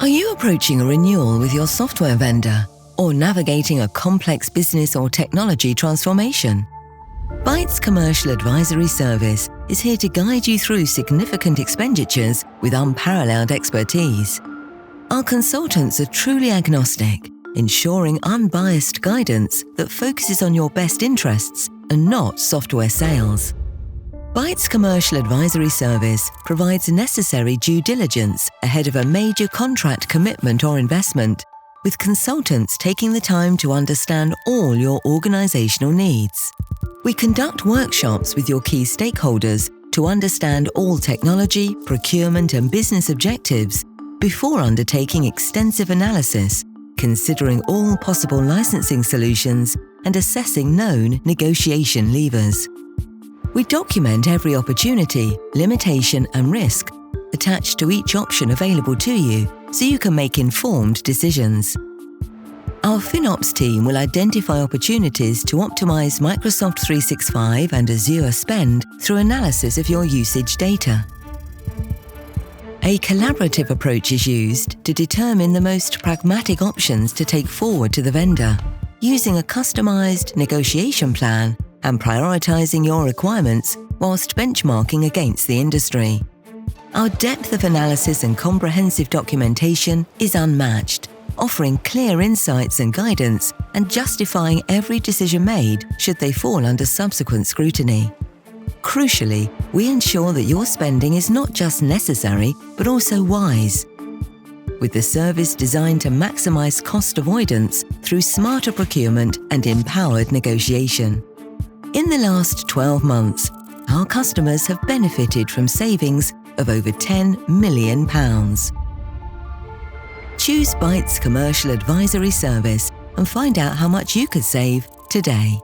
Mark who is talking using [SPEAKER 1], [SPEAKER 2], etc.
[SPEAKER 1] Are you approaching a renewal with your software vendor or navigating a complex business or technology transformation? Bytes Commercial Advisory Service is here to guide you through significant expenditures with unparalleled expertise. Our consultants are truly agnostic, ensuring unbiased guidance that focuses on your best interests and not software sales. Bytes Commercial Advisory Service provides necessary due diligence ahead of a major contract commitment or investment, with consultants taking the time to understand all your organizational needs. We conduct workshops with your key stakeholders to understand all technology, procurement and business objectives before undertaking extensive analysis, considering all possible licensing solutions and assessing known negotiation levers. We document every opportunity, limitation and risk attached to each option available to you so you can make informed decisions. Our FinOps team will identify opportunities to optimize Microsoft 365 and Azure spend through analysis of your usage data. A collaborative approach is used to determine the most pragmatic options to take forward to the vendor, using a customized negotiation plan and prioritizing your requirements whilst benchmarking against the industry. Our depth of analysis and comprehensive documentation is unmatched, offering clear insights and guidance and justifying every decision made should they fall under subsequent scrutiny. Crucially, we ensure that your spending is not just necessary, but also wise. With the service designed to maximize cost avoidance through smarter procurement and empowered negotiation. In the last 12 months, our customers have benefited from savings of over £10 million. Choose Bytes Commercial Advisory Service and find out how much you could save today.